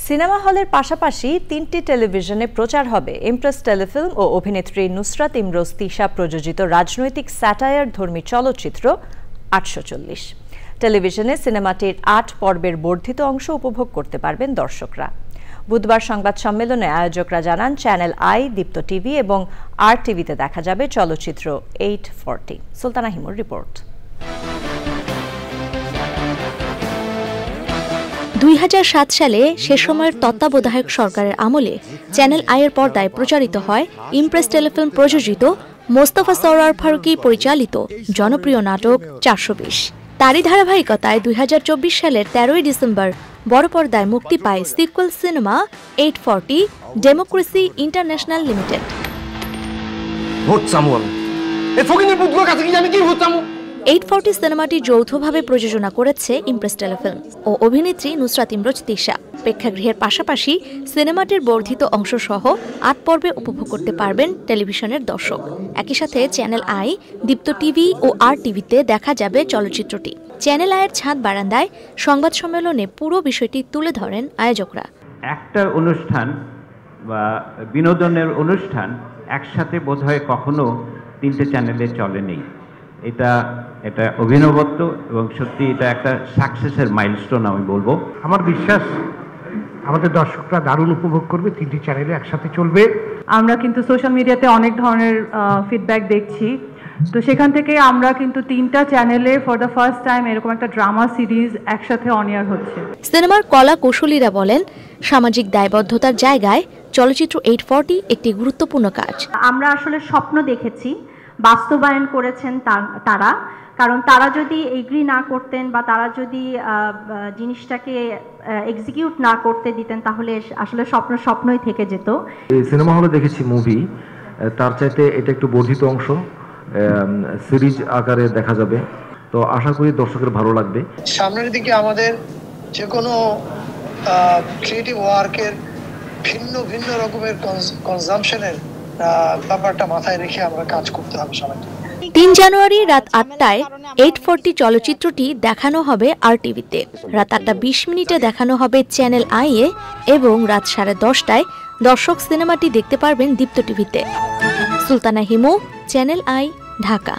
Cinema হলের পাশাপাশি ৩টি টেলিভিশনে প্রচার হবে ইমপ্রেস টেলিফিল্ম ও অভিনেত্রী নুসরাত ইমরোজ তিশা প্রযোজিত রাজনৈতিক স্যাটায়ার ধর্মী চলচ্চিত্র ৮৪০। টেলিভিশনে সিনেমাটির ৮ পর্বের বর্ধিত অংশ উপভোগ করতে পারবেন দর্শকরা। বুধবার সংবাদ সম্মেলনে আয়োজকরা জানান, চ্যানেল আই, দীপ্ত টিভি এবং আর টিভিতে দেখা যাবে চলচ্চিত্র 840। সুলতানা হিমুর রিপোর্ট। ২০০৭ সালে সে সময়ের তত্ত্বাবধায়ক সরকারের আমলে চ্যানেল আইয়ের পর্দায় প্রচারিত হয় ইমপ্রেস টেলিফিল্ম প্রযোজিত মোস্তফা সরওয়ার ফারুকী পরিচালিত জনপ্রিয় নাটক ৪২০। তারই ধারাবাহিকতায় ২০২৪ সালের ১৩ই ডিসেম্বর বড় পর্দায় মুক্তি পায় sequel cinema 840 democracy international limited. 840 সিনেমাটি যৌথভাবে প্রযোজনা করেছে ইমপ্রেস টেলিফিল্ম ও অভিনেত্রী নুসরাত ইমরোজ তিশা। প্রেক্ষাগৃহের পাশাপাশি সিনেমাটির বর্ধিত অংশসহ ৮ পর্বে উপভোগ করতে পারবেন টেলিভিশনের দর্শক। একই সাথে চ্যানেল আই, দীপ্ত টিভি ও আর টিভিতে দেখা যাবে চলচ্চিত্রটি। চ্যানেল আইয়ের ছাদ বারান্দায় সংবাদ সম্মেলনে পুরো বিষয়টি তুলে ধরেন আয়োজকরা। একটা অনুষ্ঠান বা বিনোদনের অনুষ্ঠান একসাথে বোধহয় কখনো 3টে চ্যানেলে চলেনি। এটা অভিনবত্ব এবং সত্যি এটা একটা সাকসেসের মাইলস্টোন আমি বলবো। আমার বিশ্বাস আমাদের দর্শকরা দারুণ উপভোগ করবে, 3টি চ্যানেলে একসাথে চলবে। আমরা কিন্তু সোশ্যাল মিডিয়াতে অনেক ধরনের ফিডব্যাক দেখছি, তো সেখান থেকে আমরা কিন্তু 3টা চ্যানেলে ফর দ্য ফার্স্ট টাইম এরকম একটা ড্রামা সিরিজ একসাথে অন এয়ার হচ্ছে। সিনেমার কলা কৌশলীরা বলেন, সামাজিক দায়বদ্ধতার জায়গায় চলচ্চিত্র 840 একটি গুরুত্বপূর্ণ কাজ। আমরা আসলে স্বপ্ন দেখেছি, বাস্তবায়ন করেছেন তারা। কারণ তারা যদি এগ্রি না করতেন বা তারা যদি জিনিসটাকে এক্সিকিউট না করতে দিতেন, তাহলে আসলে স্বপ্নই থেকে যেত। সিনেমা হলে দেখেছি মুভি, তার চাইতে এটা একটু বর্ধিত অংশ সিরিজ আকারে দেখা যাবে, তো আশা করি দর্শকের ভালো লাগবে। সামনের দিকে আমাদের যে কোনো ক্রিয়েটিভ ওয়ার্কের ভিন্ন ভিন্ন রকমের কনজাম্পশনের ব্যাপারটা মাথায় রেখে আমরা কাজ করতে হবে সবাইকে। ৩ জানুয়ারি রাত ৮টায় 840 চলচ্চিত্রটি দেখানো হবে আর টিভিতে, রাত ৮:২০ দেখানো হবে চ্যানেল আইয়ে এবং রাত 10:30টায় দর্শক সিনেমাটি দেখতে পারবেন দীপ্ত টিভিতে। Sultana Himu, channel I, Dhaka.